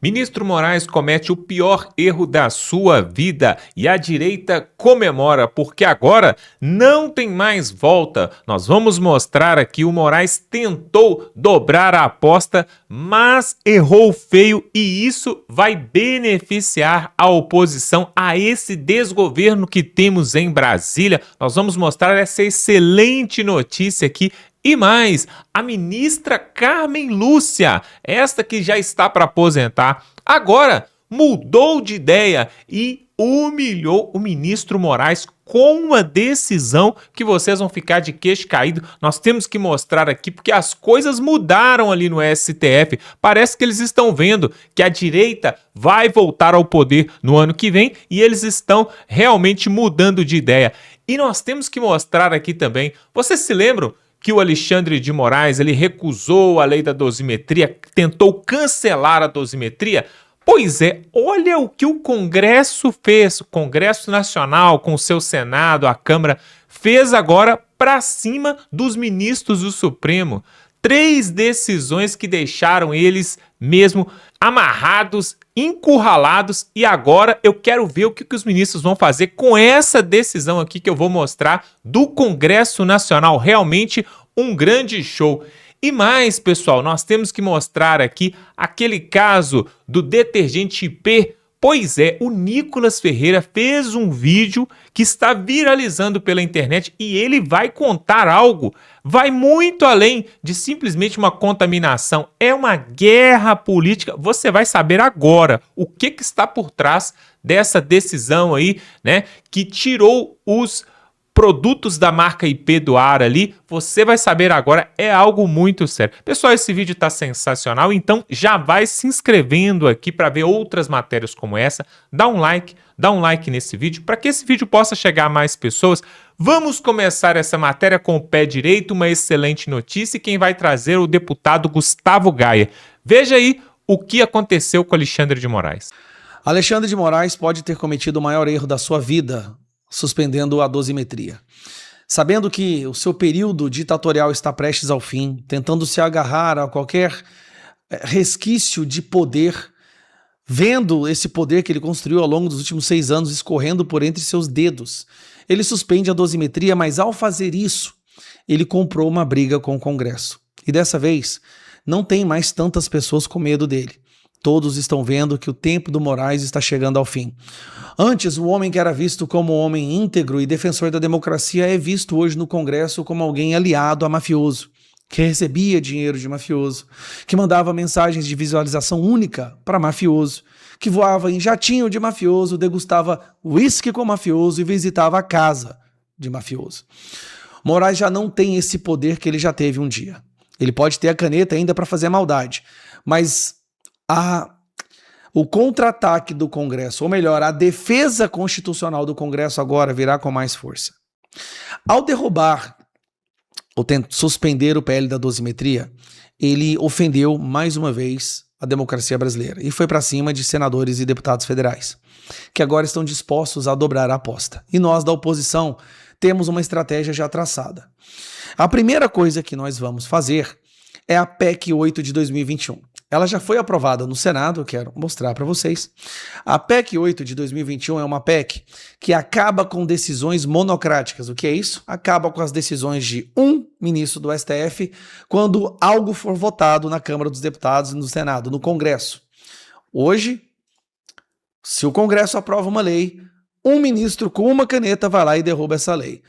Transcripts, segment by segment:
Ministro Moraes comete o pior erro da sua vida e a direita comemora, porque agora não tem mais volta. Nós vamos mostrar aqui: o Moraes tentou dobrar a aposta, mas errou feio, e isso vai beneficiar a oposição a esse desgoverno que temos em Brasília. Nós vamos mostrar essa excelente notícia aqui. E mais, a ministra Carmen Lúcia, esta que já está para aposentar, agora mudou de ideia e humilhou o ministro Moraes com uma decisão que vocês vão ficar de queixo caído. Nós temos que mostrar aqui porque as coisas mudaram ali no STF. Parece que eles estão vendo que a direita vai voltar ao poder no ano que vem e eles estão realmente mudando de ideia. E nós temos que mostrar aqui também, vocês se lembram que o Alexandre de Moraes ele recusou a lei da dosimetria, tentou cancelar a dosimetria? Pois é, olha o que o Congresso fez, o Congresso Nacional, com o seu Senado, a Câmara, fez agora para cima dos ministros do Supremo. 3 decisões que deixaram eles mesmo amarrados, encurralados, e agora eu quero ver o que os ministros vão fazer com essa decisão aqui que eu vou mostrar do Congresso Nacional. Realmente um grande show. E mais, pessoal, nós temos que mostrar aqui aquele caso do detergente IP. Pois é, o Nicolas Ferreira fez um vídeo que está viralizando pela internet e ele vai contar algo, vai muito além de simplesmente uma contaminação. É uma guerra política. Você vai saber agora o que está por trás dessa decisão aí, né, que tirou os produtos da marca IP do ar ali. Você vai saber agora, é algo muito sério. Pessoal, esse vídeo tá sensacional, então já vai se inscrevendo aqui para ver outras matérias como essa. Dá um like nesse vídeo para que esse vídeo possa chegar a mais pessoas. Vamos começar essa matéria com o pé direito, uma excelente notícia, e quem vai trazer é o deputado Gustavo Gaia. Veja aí o que aconteceu com Alexandre de Moraes. Alexandre de Moraes pode ter cometido o maior erro da sua vida, suspendendo a dosimetria. Sabendo que o seu período ditatorial está prestes ao fim, tentando se agarrar a qualquer resquício de poder, vendo esse poder que ele construiu ao longo dos últimos 6 anos escorrendo por entre seus dedos, ele suspende a dosimetria, mas ao fazer isso, ele comprou uma briga com o Congresso. E dessa vez, não tem mais tantas pessoas com medo dele. Todos estão vendo que o tempo do Moraes está chegando ao fim. Antes, o homem que era visto como um homem íntegro e defensor da democracia é visto hoje no Congresso como alguém aliado a mafioso, que recebia dinheiro de mafioso, que mandava mensagens de visualização única para mafioso, que voava em jatinho de mafioso, degustava uísque com mafioso e visitava a casa de mafioso. Moraes já não tem esse poder que ele já teve um dia. Ele pode ter a caneta ainda para fazer maldade, mas o contra-ataque do Congresso, ou melhor, a defesa constitucional do Congresso agora virá com mais força. Ao derrubar ou suspender o PL da dosimetria, ele ofendeu mais uma vez a democracia brasileira e foi para cima de senadores e deputados federais, que agora estão dispostos a dobrar a aposta. E nós, da oposição, temos uma estratégia já traçada. A primeira coisa que nós vamos fazer é a PEC 8 de 2021. Ela já foi aprovada no Senado, eu quero mostrar para vocês. A PEC 8 de 2021 é uma PEC que acaba com decisões monocráticas. O que é isso? Acaba com as decisões de um ministro do STF quando algo for votado na Câmara dos Deputados e no Senado, no Congresso. Hoje, se o Congresso aprova uma lei, um ministro com uma caneta vai lá e derruba essa lei.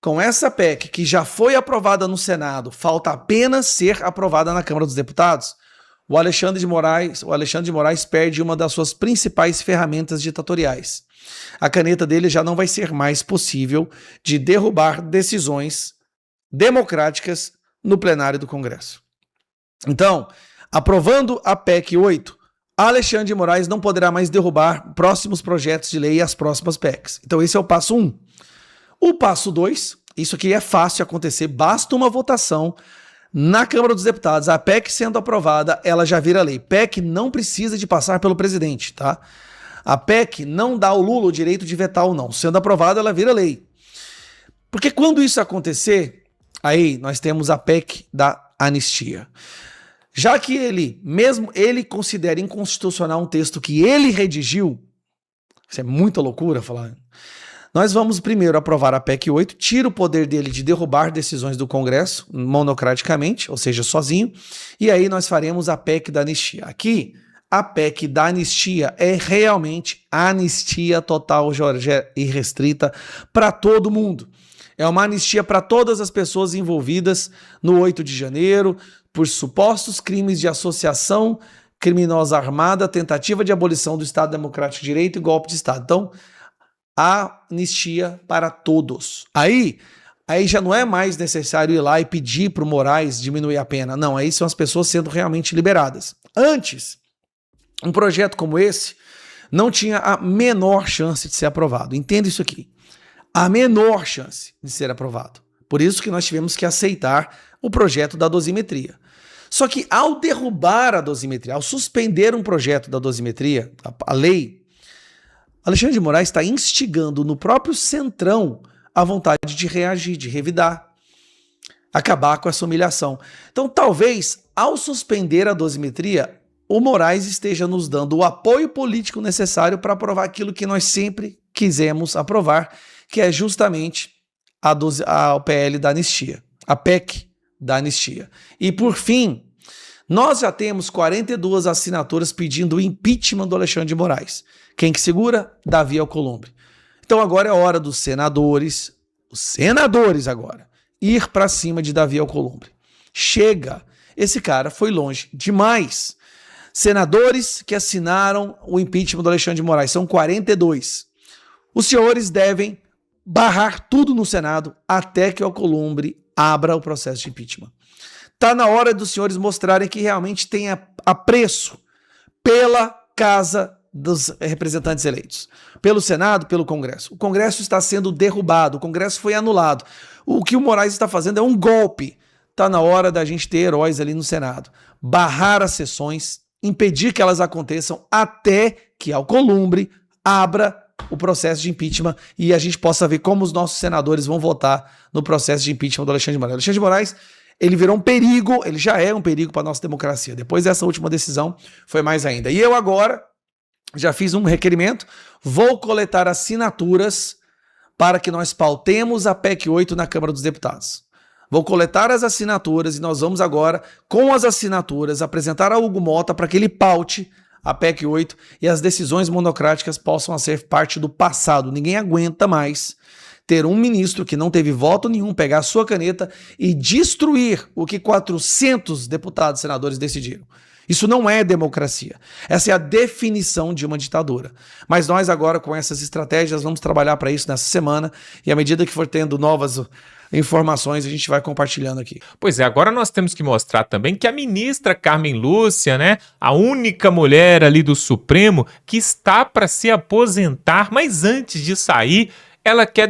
Com essa PEC que já foi aprovada no Senado, falta apenas ser aprovada na Câmara dos Deputados, o Alexandre de Moraes perde uma das suas principais ferramentas ditatoriais. A caneta dele já não vai ser mais possível de derrubar decisões democráticas no plenário do Congresso. Então, aprovando a PEC 8, Alexandre de Moraes não poderá mais derrubar próximos projetos de lei e as próximas PECs. Então esse é o passo 1. O passo 2, isso aqui é fácil acontecer, basta uma votação na Câmara dos Deputados. A PEC sendo aprovada, ela já vira lei. PEC não precisa de passar pelo presidente, tá? A PEC não dá ao Lula o direito de vetar ou não. Sendo aprovada, ela vira lei. Porque quando isso acontecer, aí nós temos a PEC da anistia. Já que mesmo ele considera inconstitucional um texto que ele redigiu, isso é muita loucura falar. Nós vamos primeiro aprovar a PEC 8, tira o poder dele de derrubar decisões do Congresso monocraticamente, ou seja, sozinho, e aí nós faremos a PEC da anistia. Aqui, a PEC da anistia é realmente anistia total e restrita para todo mundo. É uma anistia para todas as pessoas envolvidas no 8 de janeiro por supostos crimes de associação criminosa armada, tentativa de abolição do Estado Democrático de Direito e golpe de Estado. Então, anistia para todos. Aí já não é mais necessário ir lá e pedir para o Moraes diminuir a pena. Não, aí são as pessoas sendo realmente liberadas. Antes, um projeto como esse não tinha a menor chance de ser aprovado. Entenda isso aqui. A menor chance de ser aprovado. Por isso que nós tivemos que aceitar o projeto da dosimetria. Só que ao derrubar a dosimetria, ao suspender um projeto da dosimetria, a lei, Alexandre de Moraes está instigando no próprio Centrão a vontade de reagir, de revidar, acabar com essa humilhação. Então, talvez, ao suspender a dosimetria, o Moraes esteja nos dando o apoio político necessário para aprovar aquilo que nós sempre quisemos aprovar, que é justamente a PL da anistia, a PEC da anistia. E, por fim, nós já temos 42 assinaturas pedindo o impeachment do Alexandre de Moraes. Quem que segura? Davi Alcolumbre. Então agora é hora dos senadores, os senadores agora, ir para cima de Davi Alcolumbre. Chega! Esse cara foi longe demais. Senadores que assinaram o impeachment do Alexandre de Moraes, são 42. Os senhores devem barrar tudo no Senado até que o Alcolumbre abra o processo de impeachment. Está na hora dos senhores mostrarem que realmente tem apreço pela Casa dos Representantes eleitos, pelo Senado, pelo Congresso. O Congresso está sendo derrubado, o Congresso foi anulado. O que o Moraes está fazendo é um golpe. Está na hora da gente ter heróis ali no Senado. Barrar as sessões, impedir que elas aconteçam até que Alcolumbre abra o processo de impeachment e a gente possa ver como os nossos senadores vão votar no processo de impeachment do Alexandre de Moraes. Alexandre de Moraes, ele virou um perigo, ele já é um perigo para a nossa democracia. Depois dessa última decisão, foi mais ainda. E eu agora já fiz um requerimento, vou coletar assinaturas para que nós pautemos a PEC 8 na Câmara dos Deputados. Vou coletar as assinaturas e nós vamos agora, com as assinaturas, apresentar a Hugo Mota para que ele paute a PEC 8 e as decisões monocráticas possam ser parte do passado. Ninguém aguenta mais ter um ministro que não teve voto nenhum, pegar a sua caneta e destruir o que 400 deputados e senadores decidiram. Isso não é democracia. Essa é a definição de uma ditadura. Mas nós agora, com essas estratégias, vamos trabalhar para isso nessa semana e à medida que for tendo novas informações, a gente vai compartilhando aqui. Pois é, agora nós temos que mostrar também que a ministra Carmen Lúcia, né, a única mulher ali do Supremo que está para se aposentar, mas antes de sair, ela quer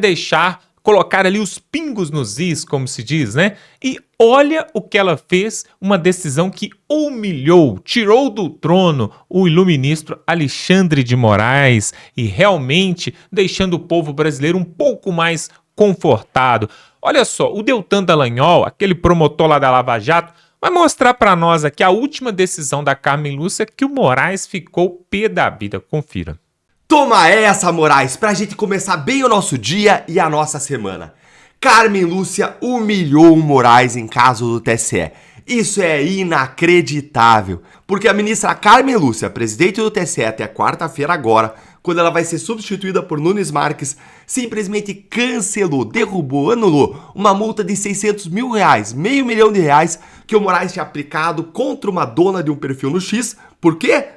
colocar ali os pingos nos is, como se diz, né? E olha o que ela fez, uma decisão que humilhou, tirou do trono o iluministro Alexandre de Moraes e realmente deixando o povo brasileiro um pouco mais confortado. Olha só, o Deltan Dallagnol, aquele promotor lá da Lava Jato, vai mostrar para nós aqui a última decisão da Carmen Lúcia que o Moraes ficou pé da vida. Confira. Toma essa, Moraes, pra gente começar bem o nosso dia e a nossa semana. Carmen Lúcia humilhou o Moraes em caso do TSE. Isso é inacreditável, porque a ministra Carmen Lúcia, presidente do TSE até quarta-feira agora, quando ela vai ser substituída por Nunes Marques, simplesmente cancelou, derrubou, anulou uma multa de 600 mil reais, R$500 mil que o Moraes tinha aplicado contra uma dona de um perfil no X. Por quê?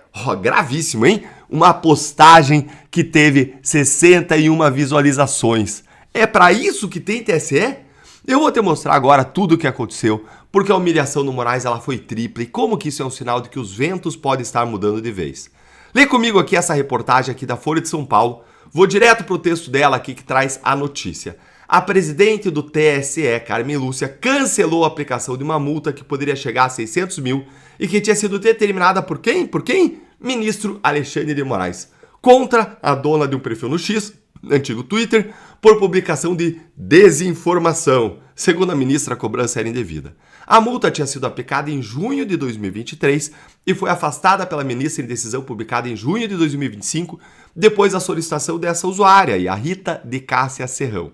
Gravíssimo, hein? Uma postagem que teve 61 visualizações. É pra isso que tem TSE? Eu vou te mostrar agora tudo o que aconteceu, porque a humilhação no Moraes ela foi tripla e como que isso é um sinal de que os ventos podem estar mudando de vez. Lê comigo aqui essa reportagem aqui da Folha de São Paulo. Vou direto pro texto dela aqui que traz a notícia. A presidente do TSE, Carmen Lúcia, cancelou a aplicação de uma multa que poderia chegar a 600 mil e que tinha sido determinada por quem? Por quem? Ministro Alexandre de Moraes. Contra a dona de um perfil no X, antigo Twitter, por publicação de desinformação. Segundo a ministra, a cobrança era indevida. A multa tinha sido aplicada em junho de 2023 e foi afastada pela ministra em decisão publicada em junho de 2025, depois da solicitação dessa usuária, a Rita de Cássia Serrão.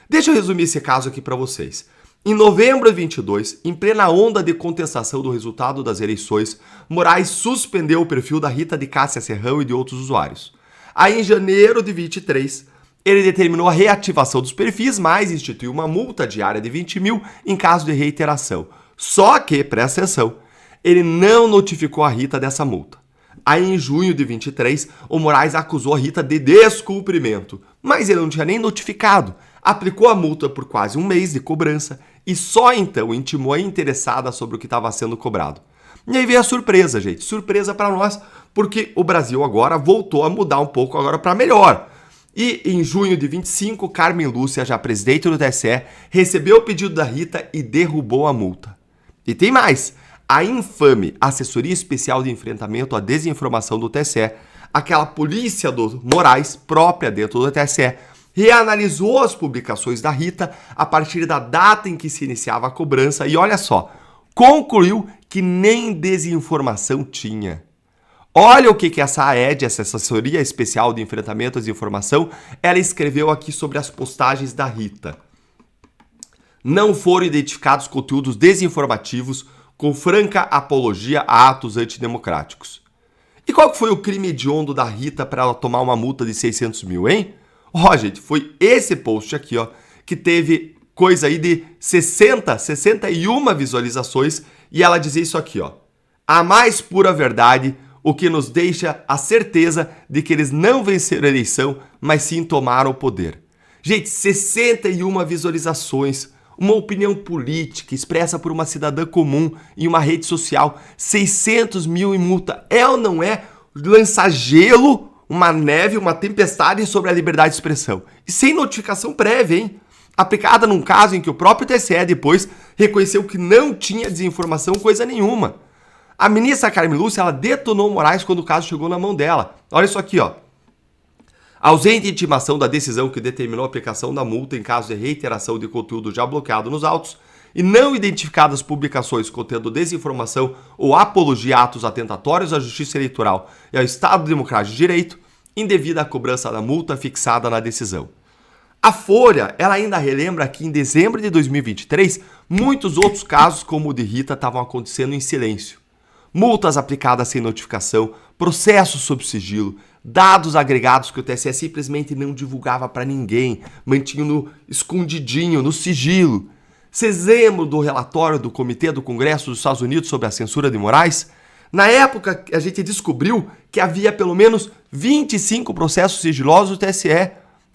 Deixa eu resumir esse caso aqui para vocês. Em novembro de 22, em plena onda de contestação do resultado das eleições, Moraes suspendeu o perfil da Rita de Cássia Serrão e de outros usuários. Aí, em janeiro de 23, ele determinou a reativação dos perfis, mas instituiu uma multa diária de 20 mil em caso de reiteração. Só que, presta atenção, ele não notificou a Rita dessa multa. Aí, em junho de 23, o Moraes acusou a Rita de descumprimento, mas ele não tinha nem notificado. Aplicou a multa por quase um mês de cobrança e só então intimou a interessada sobre o que estava sendo cobrado. E aí veio a surpresa, gente. Surpresa para nós, porque o Brasil agora voltou a mudar um pouco agora para melhor. E em junho de 25, Carmen Lúcia, já presidente do TSE, recebeu o pedido da Rita e derrubou a multa. E tem mais. A infame Assessoria Especial de Enfrentamento à Desinformação do TSE, aquela polícia do Moraes própria dentro do TSE, reanalisou as publicações da Rita a partir da data em que se iniciava a cobrança e olha só, concluiu que nem desinformação tinha. Olha o que essa AED, essa Assessoria Especial de Enfrentamento à Desinformação, ela escreveu aqui sobre as postagens da Rita. Não foram identificados conteúdos desinformativos com franca apologia a atos antidemocráticos. E qual que foi o crime hediondo da Rita para ela tomar uma multa de 600 mil, hein? Ó, gente, foi esse post aqui, ó, que teve coisa aí de 61 visualizações e ela dizia isso aqui, ó. A mais pura verdade, o que nos deixa a certeza de que eles não venceram a eleição, mas sim tomaram o poder. Gente, 61 visualizações, uma opinião política expressa por uma cidadã comum em uma rede social, 600 mil em multa. É ou não é lançar gelo, uma neve, uma tempestade sobre a liberdade de expressão? E sem notificação prévia, hein? Aplicada num caso em que o próprio TSE depois reconheceu que não tinha desinformação coisa nenhuma. A ministra Carmen Lúcia, ela detonou Moraes quando o caso chegou na mão dela. Olha isso aqui, ó. Ausente de intimação da decisão que determinou a aplicação da multa em caso de reiteração de conteúdo já bloqueado nos autos e não identificadas publicações contendo desinformação ou apologia a atos atentatórios à justiça eleitoral e ao Estado Democrático de Direito, indevida à cobrança da multa fixada na decisão. A Folha, ela ainda relembra que em dezembro de 2023, muitos outros casos como o de Rita estavam acontecendo em silêncio. Multas aplicadas sem notificação, processos sob sigilo, dados agregados que o TSE simplesmente não divulgava para ninguém, mantinha no escondidinho, no sigilo. Vocês lembram do relatório do Comitê do Congresso dos Estados Unidos sobre a censura de Moraes? Na época, a gente descobriu que havia pelo menos 25 processos sigilosos do TSE.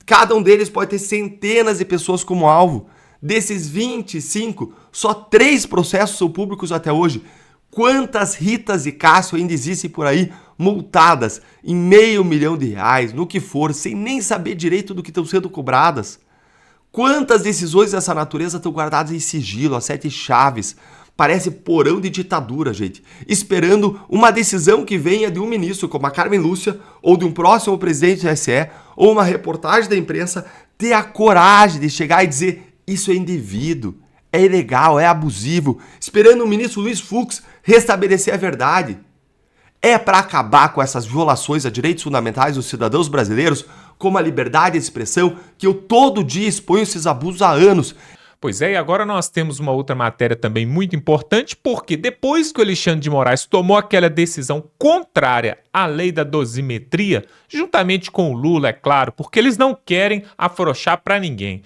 Cada um deles pode ter centenas de pessoas como alvo. Desses 25, só 3 processos são públicos até hoje. Quantas Ritas e Cássio ainda existem por aí multadas em R$500 mil, no que for, sem nem saber direito do que estão sendo cobradas? Quantas decisões dessa natureza estão guardadas em sigilo, a 7 chaves? Parece porão de ditadura, gente. Esperando uma decisão que venha de um ministro, como a Carmen Lúcia, ou de um próximo presidente do TSE, ou uma reportagem da imprensa, ter a coragem de chegar e dizer isso é indevido, é ilegal, é abusivo, esperando o ministro Luiz Fux restabelecer a verdade. É para acabar com essas violações a direitos fundamentais dos cidadãos brasileiros, como a liberdade de expressão, que eu todo dia exponho esses abusos há anos. Pois é, e agora nós temos uma outra matéria também muito importante, porque depois que o Alexandre de Moraes tomou aquela decisão contrária à lei da dosimetria, juntamente com o Lula, é claro, porque eles não querem afrouxar para ninguém.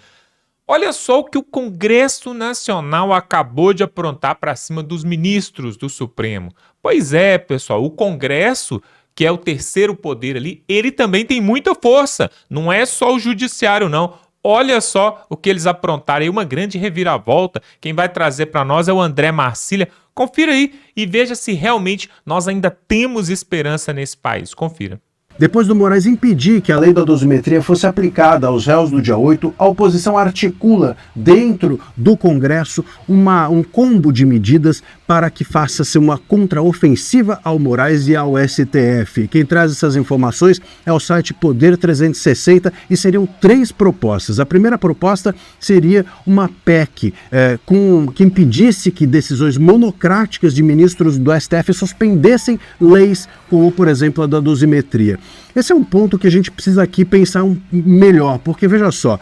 Olha só o que o Congresso Nacional acabou de aprontar para cima dos ministros do Supremo. Pois é, pessoal, o Congresso, que é o terceiro poder ali, ele também tem muita força. Não é só o judiciário, não. Olha só o que eles aprontaram aí, uma grande reviravolta. Quem vai trazer para nós é o André Marcília. Confira aí e veja se realmente nós ainda temos esperança nesse país. Confira. Depois do Moraes impedir que a lei da dosimetria fosse aplicada aos réus do dia 8, a oposição articula dentro do Congresso um combo de medidas para que faça-se uma contraofensiva ao Moraes e ao STF. Quem traz essas informações é o site Poder 360 e seriam 3 propostas. A primeira proposta seria uma PEC que impedisse que decisões monocráticas de ministros do STF suspendessem leis como, por exemplo, a da dosimetria. Esse é um ponto que a gente precisa aqui pensar melhor, porque veja só,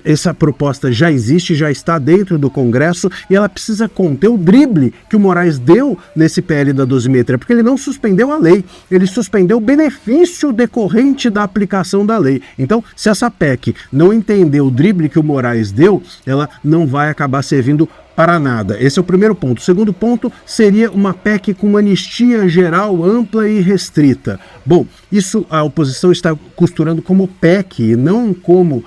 essa proposta já existe, já está dentro do Congresso e ela precisa conter o drible que o Moraes deu nesse PL da dosimetria, porque ele não suspendeu a lei, ele suspendeu o benefício decorrente da aplicação da lei. Então, se essa PEC não entender o drible que o Moraes deu, ela não vai acabar servindo para nada. Esse é o primeiro ponto. O segundo ponto seria uma PEC com anistia geral, ampla e restrita. Bom, isso a oposição está costurando como PEC e não como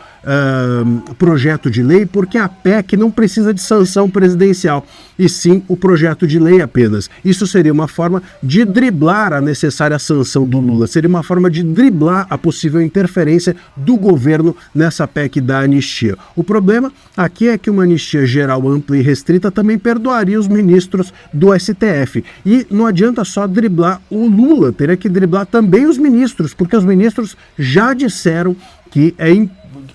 projeto de lei, porque a PEC não precisa de sanção presidencial, e sim o projeto de lei apenas. Isso seria uma forma de driblar a necessária sanção do Lula, seria uma forma de driblar a possível interferência do governo nessa PEC da anistia. O problema aqui é que uma anistia geral, ampla e restrita também perdoaria os ministros do STF. E não adianta só driblar o Lula, teria que driblar também os ministros, porque os ministros já disseram que é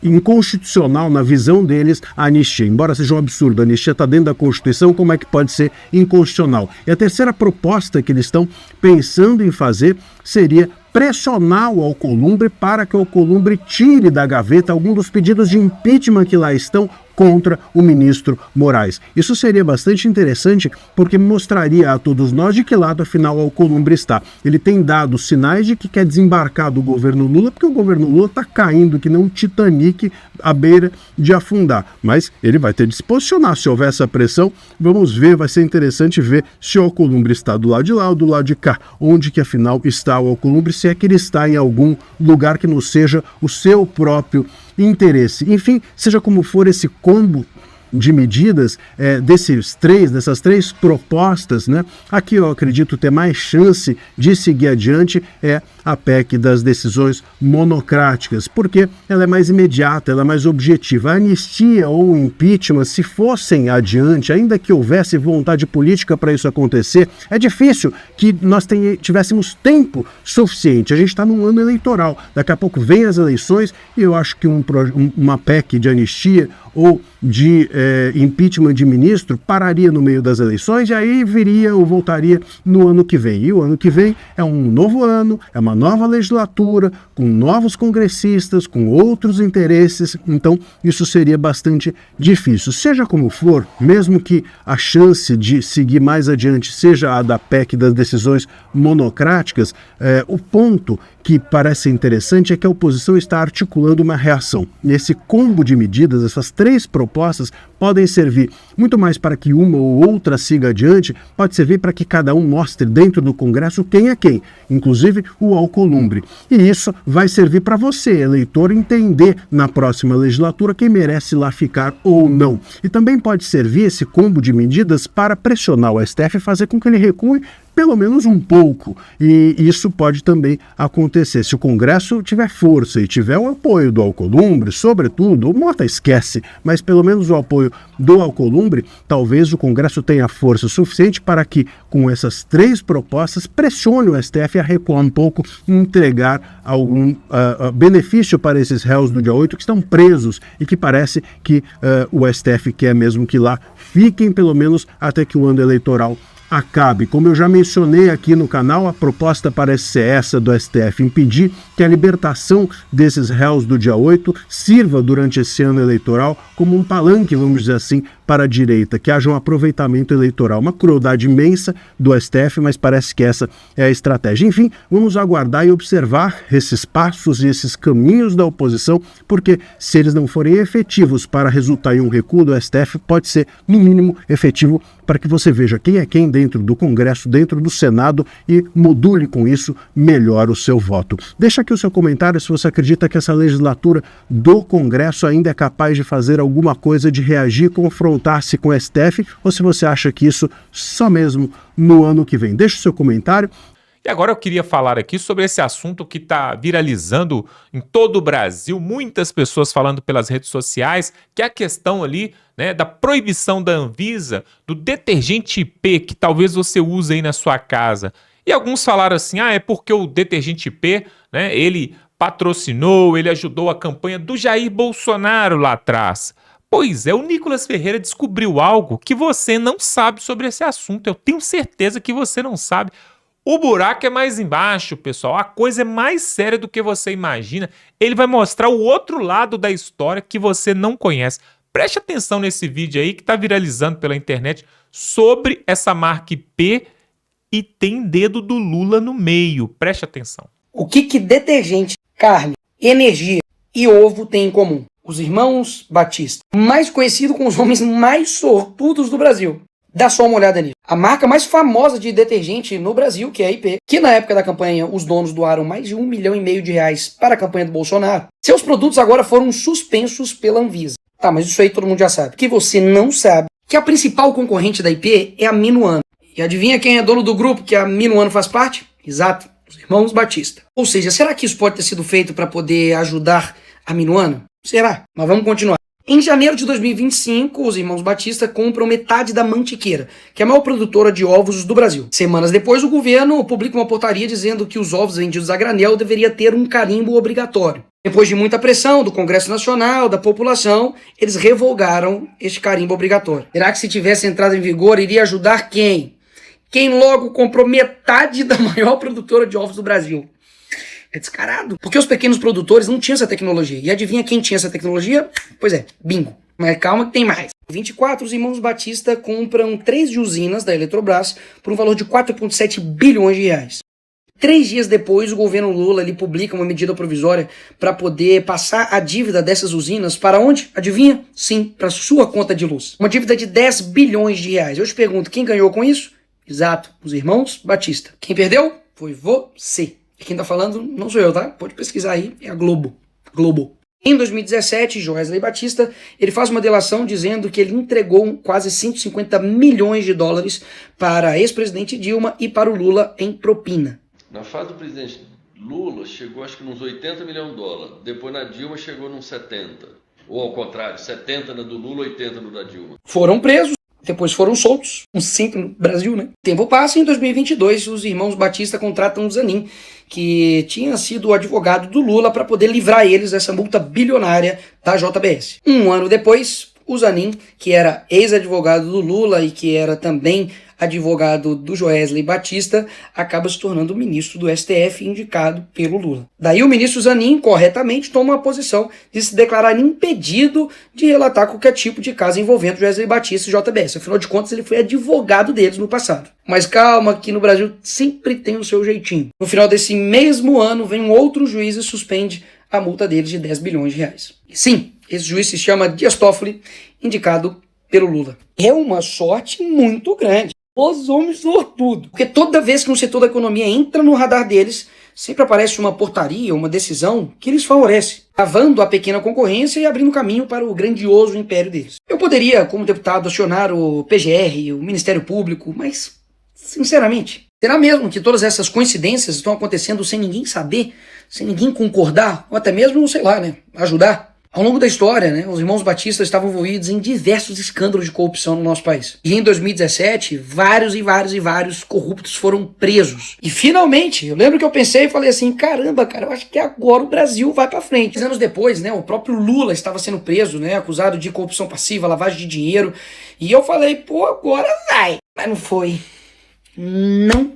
inconstitucional na visão deles a anistia. Embora seja um absurdo, a anistia está dentro da Constituição, como é que pode ser inconstitucional? E a terceira proposta que eles estão pensando em fazer seria pressionar o Alcolumbre para que o Alcolumbre tire da gaveta algum dos pedidos de impeachment que lá estão contra o ministro Moraes. Isso seria bastante interessante porque mostraria a todos nós de que lado afinal o Alcolumbre está. Ele tem dado sinais de que quer desembarcar do governo Lula, porque o governo Lula está caindo que nem um Titanic à beira de afundar. Mas ele vai ter de se posicionar se houver essa pressão. Vamos ver, vai ser interessante ver se o Alcolumbre está do lado de lá ou do lado de cá. Onde que afinal está o Alcolumbre, se é que ele está em algum lugar que não seja o seu próprio interesse. Enfim, seja como for esse combo de medidas dessas três propostas, né? Aqui eu acredito ter mais chance de seguir adiante é a PEC das decisões monocráticas, porque ela é mais imediata, ela é mais objetiva. A anistia ou o impeachment, se fossem adiante, ainda que houvesse vontade política para isso acontecer, é difícil que nós tivéssemos tempo suficiente. A gente está num ano eleitoral, daqui a pouco vem as eleições e eu acho que uma PEC de anistia ou de impeachment de ministro pararia no meio das eleições e aí viria ou voltaria no ano que vem. E o ano que vem é um novo ano, é uma nova legislatura, com novos congressistas, com outros interesses, então isso seria bastante difícil. Seja como for, mesmo que a chance de seguir mais adiante seja a da PEC das decisões monocráticas, o ponto que parece interessante é que a oposição está articulando uma reação. E esse combo de medidas, essas 3 propostas, podem servir muito mais para que uma ou outra siga adiante, pode servir para que cada um mostre dentro do Congresso quem é quem, inclusive o Alcolumbre. E isso vai servir para você, eleitor, entender na próxima legislatura quem merece lá ficar ou não. E também pode servir esse combo de medidas para pressionar o STF e fazer com que ele recue pelo menos um pouco, e isso pode também acontecer. Se o Congresso tiver força e tiver o apoio do Alcolumbre, sobretudo, o Mota esquece, mas pelo menos o apoio do Alcolumbre, talvez o Congresso tenha força suficiente para que, com essas 3 propostas, pressione o STF a recuar um pouco e entregar algum benefício para esses réus do dia 8 que estão presos e que parece que o STF quer mesmo que lá fiquem pelo menos até que o ano eleitoral acabe. Como eu já mencionei aqui no canal, a proposta parece ser essa do STF, impedir que a libertação desses réus do dia 8 sirva durante esse ano eleitoral como um palanque, vamos dizer assim, para a direita, que haja um aproveitamento eleitoral. Uma crueldade imensa do STF, mas parece que essa é a estratégia. Enfim, vamos aguardar e observar esses passos e esses caminhos da oposição, porque se eles não forem efetivos para resultar em um recuo do STF, pode ser, no mínimo, efetivo para que você veja quem é quem dentro do Congresso, dentro do Senado e module com isso melhor o seu voto. Deixa aqui o seu comentário se você acredita que essa legislatura do Congresso ainda é capaz de fazer alguma coisa, de reagir, confrontar-se com o STF, ou se você acha que isso só mesmo no ano que vem. Deixa o seu comentário. E agora eu queria falar aqui sobre esse assunto que está viralizando em todo o Brasil, muitas pessoas falando pelas redes sociais, que é a questão ali, né, da proibição da Anvisa do detergente IP que talvez você use aí na sua casa. E alguns falaram assim, é porque o detergente IP, né, ele patrocinou, ele ajudou a campanha do Jair Bolsonaro lá atrás. Pois é, o Nicolas Ferreira descobriu algo que você não sabe sobre esse assunto. Eu tenho certeza que você não sabe. O buraco é mais embaixo, pessoal. A coisa é mais séria do que você imagina. Ele vai mostrar o outro lado da história que você não conhece. Preste atenção nesse vídeo aí que está viralizando pela internet sobre essa marca IP e tem dedo do Lula no meio. Preste atenção. O que detergente, carne, energia e ovo têm em comum? Os irmãos Batista, mais conhecido como os homens mais sortudos do Brasil. Dá só uma olhada nisso. A marca mais famosa de detergente no Brasil, que é a IP, que na época da campanha os donos doaram mais de R$1,5 milhão para a campanha do Bolsonaro, seus produtos agora foram suspensos pela Anvisa. Tá, mas isso aí todo mundo já sabe. O que você não sabe, que a principal concorrente da IP é a Minuano. E adivinha quem é dono do grupo que a Minuano faz parte? Exato, os irmãos Batista. Ou seja, será que isso pode ter sido feito para poder ajudar a Minuano? Será? Mas vamos continuar. Em janeiro de 2025, os irmãos Batista compram metade da Mantiqueira, que é a maior produtora de ovos do Brasil. Semanas depois, o governo publica uma portaria dizendo que os ovos vendidos a granel deveriam ter um carimbo obrigatório. Depois de muita pressão do Congresso Nacional, da população, eles revogaram este carimbo obrigatório. Será que se tivesse entrado em vigor, iria ajudar quem? Quem logo comprou metade da maior produtora de ovos do Brasil? É descarado. Porque os pequenos produtores não tinham essa tecnologia. E adivinha quem tinha essa tecnologia? Pois é, bingo. Mas calma que tem mais. Em 24, os irmãos Batista compram 3 usinas da Eletrobras por um valor de 4,7 bilhões de reais. 3 dias depois, o governo Lula ele publica uma medida provisória para poder passar a dívida dessas usinas para onde? Adivinha? Sim, para sua conta de luz. Uma dívida de 10 bilhões de reais. Eu te pergunto, quem ganhou com isso? Exato, os irmãos Batista. Quem perdeu? Foi você. E quem tá falando não sou eu, tá? Pode pesquisar aí, é a Globo. Em 2017, Joesley Batista, ele faz uma delação dizendo que ele entregou quase 150 milhões de dólares para a ex-presidente Dilma e para o Lula em propina. Na fase do presidente Lula, chegou acho que nos 80 milhões de dólares. Depois na Dilma chegou nos 70. Ou ao contrário, 70 na do Lula, 80 no da Dilma. Foram presos. Depois foram soltos, como sempre no Brasil, né? O tempo passa e em 2022 os irmãos Batista contratam o Zanin, que tinha sido o advogado do Lula para poder livrar eles dessa multa bilionária da JBS. Um ano depois, o Zanin, que era ex-advogado do Lula e que era também advogado do Joesley Batista, acaba se tornando ministro do STF indicado pelo Lula. Daí o ministro Zanin, corretamente, toma a posição de se declarar impedido de relatar qualquer tipo de caso envolvendo Joesley Batista e JBS. Afinal de contas, ele foi advogado deles no passado. Mas calma, que no Brasil sempre tem o seu jeitinho. No final desse mesmo ano, vem um outro juiz e suspende a multa deles de 10 bilhões de reais. E sim, esse juiz se chama Dias Toffoli, indicado pelo Lula. É uma sorte muito grande. Os homens sortudos. Porque toda vez que um setor da economia entra no radar deles, sempre aparece uma portaria, uma decisão que lhes favorece, travando a pequena concorrência e abrindo caminho para o grandioso império deles. Eu poderia, como deputado, acionar o PGR, o Ministério Público, mas, sinceramente, será mesmo que todas essas coincidências estão acontecendo sem ninguém saber, sem ninguém concordar, ou até mesmo, sei lá, né, ajudar? Ao longo da história, né, os irmãos Batista estavam envolvidos em diversos escândalos de corrupção no nosso país. E em 2017, vários corruptos foram presos. E finalmente, eu lembro que eu pensei e falei assim, caramba, cara, eu acho que agora o Brasil vai pra frente. 10 anos depois, né, o próprio Lula estava sendo preso, né, acusado de corrupção passiva, lavagem de dinheiro. E eu falei, pô, agora vai. Mas não foi. Não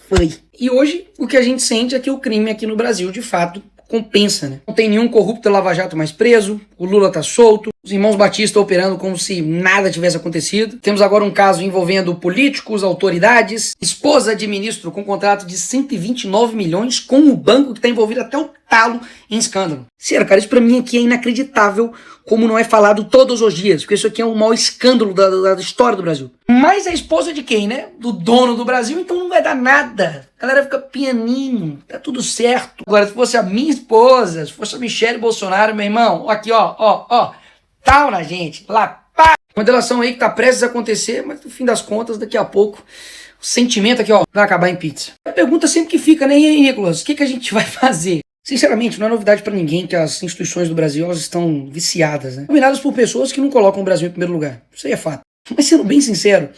foi. E hoje, o que a gente sente é que o crime aqui no Brasil, de fato, compensa, né? Não tem nenhum corrupto da Lava Jato mais preso, o Lula tá solto, os irmãos Batista operando como se nada tivesse acontecido. Temos agora um caso envolvendo políticos, autoridades, esposa de ministro com contrato de 129 milhões com o banco que tá envolvido até o talo em escândalo. Sério, cara, isso pra mim aqui é inacreditável como não é falado todos os dias, porque isso aqui é o maior escândalo da história do Brasil. Mas a esposa de quem, né? Do dono do Brasil, então não vai dar nada. A galera fica pianinho, tá tudo certo. Agora, se fosse a minha esposa, se fosse a Michele Bolsonaro, meu irmão, aqui, ó, tal na gente, lá, pá. Uma delação aí que tá prestes a acontecer, mas no fim das contas, daqui a pouco, sentimento aqui, ó, vai acabar em pizza. A pergunta sempre que fica, né? E aí, Nicolas, o que a gente vai fazer? Sinceramente, não é novidade pra ninguém que as instituições do Brasil, elas estão viciadas, né? Dominadas por pessoas que não colocam o Brasil em primeiro lugar. Isso aí é fato. Mas sendo bem sincero,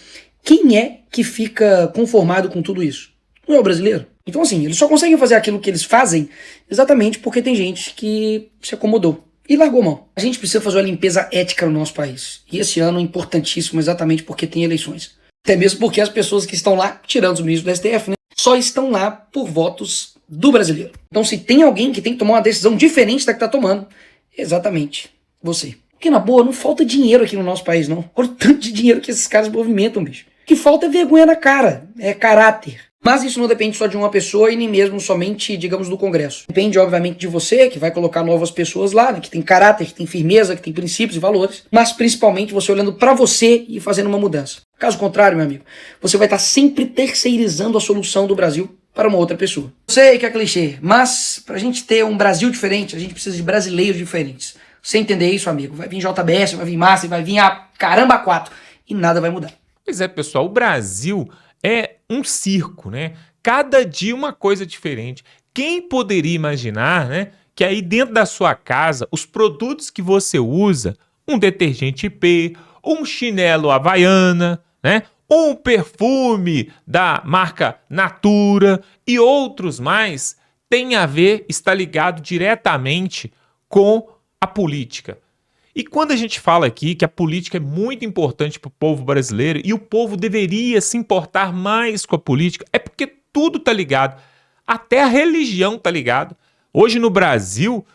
quem é que fica conformado com tudo isso? Não é o brasileiro? Então assim, eles só conseguem fazer aquilo que eles fazem exatamente porque tem gente que se acomodou e largou mão. A gente precisa fazer uma limpeza ética no nosso país. E esse ano é importantíssimo exatamente porque tem eleições. Até mesmo porque as pessoas que estão lá, tirando os ministros do STF, né, só estão lá por votos do brasileiro. Então se tem alguém que tem que tomar uma decisão diferente da que está tomando, é exatamente você. Porque na boa, não falta dinheiro aqui no nosso país, não. Olha o tanto de dinheiro que esses caras movimentam, bicho. O que falta é vergonha na cara, é caráter. Mas isso não depende só de uma pessoa e nem mesmo somente, digamos, do Congresso. Depende, obviamente, de você, que vai colocar novas pessoas lá, né, que tem caráter, que tem firmeza, que tem princípios e valores, mas principalmente você olhando pra você e fazendo uma mudança. Caso contrário, meu amigo, você vai estar sempre terceirizando a solução do Brasil para uma outra pessoa. Eu sei que é clichê, mas pra gente ter um Brasil diferente, a gente precisa de brasileiros diferentes. Você entender isso, amigo, vai vir JBS, vai vir Massa, vai vir a caramba 4 e nada vai mudar. Pois é, pessoal, o Brasil é um circo, né? Cada dia uma coisa diferente. Quem poderia imaginar, né, que aí dentro da sua casa, os produtos que você usa, um detergente IP, um chinelo Havaiana, né, um perfume da marca Natura e outros mais, tem a ver, está ligado diretamente com a política. E quando a gente fala aqui que a política é muito importante para o povo brasileiro e o povo deveria se importar mais com a política, é porque tudo está ligado. Até a religião está ligado. Hoje no Brasil,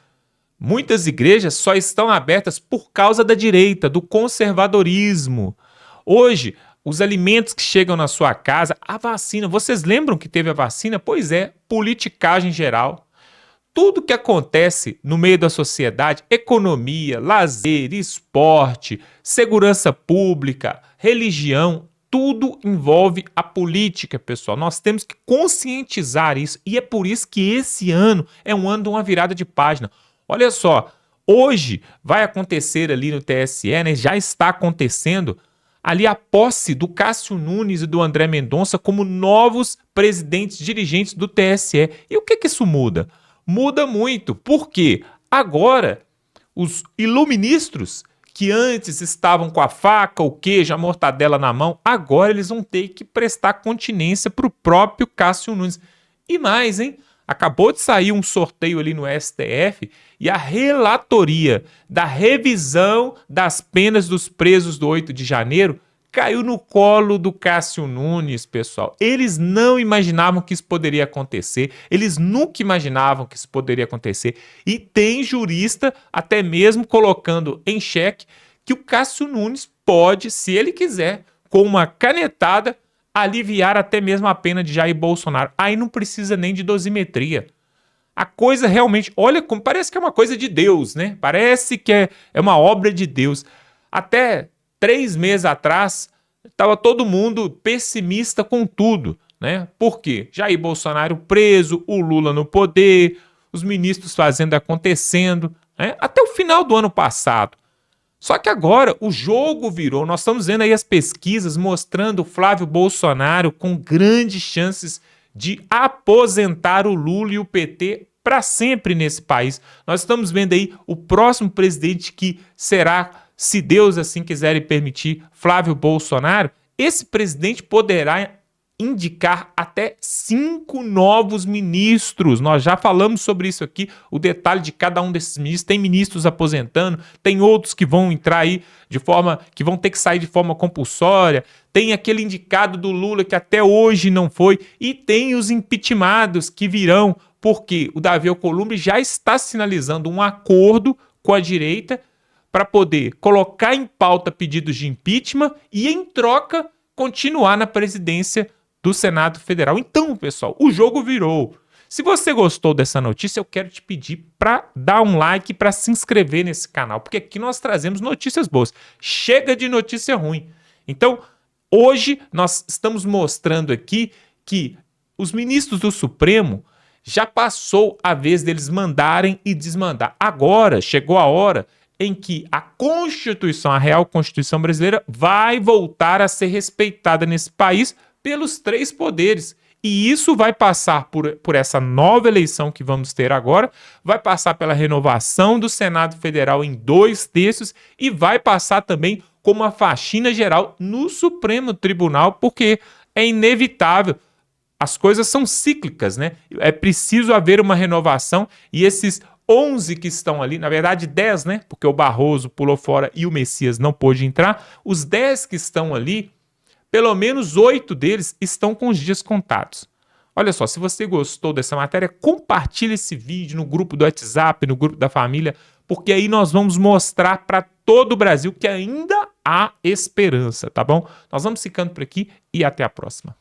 muitas igrejas só estão abertas por causa da direita, do conservadorismo. Hoje, os alimentos que chegam na sua casa, a vacina, vocês lembram que teve a vacina? Pois é, politicagem geral. Tudo que acontece no meio da sociedade, economia, lazer, esporte, segurança pública, religião, tudo envolve a política, pessoal. Nós temos que conscientizar isso e é por isso que esse ano é um ano de uma virada de página. Olha só, hoje vai acontecer ali no TSE, né, já está acontecendo ali a posse do Cássio Nunes e do André Mendonça como novos presidentes dirigentes do TSE. E o que isso muda? Muda muito, porque agora os iluministros que antes estavam com a faca, o queijo, a mortadela na mão, agora eles vão ter que prestar continência para o próprio Cássio Nunes. E mais, hein? Acabou de sair um sorteio ali no STF e a relatoria da revisão das penas dos presos do 8 de janeiro caiu no colo do Cássio Nunes, pessoal. Eles não imaginavam que isso poderia acontecer, eles nunca imaginavam que isso poderia acontecer. E tem jurista até mesmo colocando em xeque que o Cássio Nunes pode, se ele quiser, com uma canetada, aliviar até mesmo a pena de Jair Bolsonaro. Aí não precisa nem de dosimetria. A coisa realmente, olha como parece que é uma coisa de Deus, né? Parece que é uma obra de Deus. Até 3 meses atrás, estava todo mundo pessimista com tudo, né? Por quê? Jair Bolsonaro preso, o Lula no poder, os ministros fazendo acontecendo, né? Até o final do ano passado. Só que agora o jogo virou, nós estamos vendo aí as pesquisas mostrando o Flávio Bolsonaro com grandes chances de aposentar o Lula e o PT para sempre nesse país. Nós estamos vendo aí o próximo presidente que será, se Deus assim quiser e permitir, Flávio Bolsonaro. Esse presidente poderá indicar até 5 novos ministros. Nós já falamos sobre isso aqui, o detalhe de cada um desses ministros. Tem ministros aposentando, tem outros que vão entrar aí de forma, que vão ter que sair de forma compulsória, tem aquele indicado do Lula que até hoje não foi, e tem os impeachmentados que virão, porque o Davi Alcolumbre já está sinalizando um acordo com a direita para poder colocar em pauta pedidos de impeachment e, em troca, continuar na presidência do Senado Federal. Então, pessoal, o jogo virou. Se você gostou dessa notícia, eu quero te pedir para dar um like, para se inscrever nesse canal, porque aqui nós trazemos notícias boas. Chega de notícia ruim. Então, hoje nós estamos mostrando aqui que os ministros do Supremo já passou a vez deles mandarem e desmandar. Agora chegou a hora em que a Constituição, a Real Constituição Brasileira, vai voltar a ser respeitada nesse país pelos 3 poderes. E isso vai passar por essa nova eleição que vamos ter agora, vai passar pela renovação do Senado Federal em 2/3 e vai passar também com uma faxina geral no Supremo Tribunal, porque é inevitável. As coisas são cíclicas, né? É preciso haver uma renovação e esses 11 que estão ali, na verdade 10, né? Porque o Barroso pulou fora e o Messias não pôde entrar. Os 10 que estão ali, pelo menos 8 deles estão com os dias contados. Olha só, se você gostou dessa matéria, compartilhe esse vídeo no grupo do WhatsApp, no grupo da família, porque aí nós vamos mostrar para todo o Brasil que ainda há esperança, tá bom? Nós vamos ficando por aqui e até a próxima.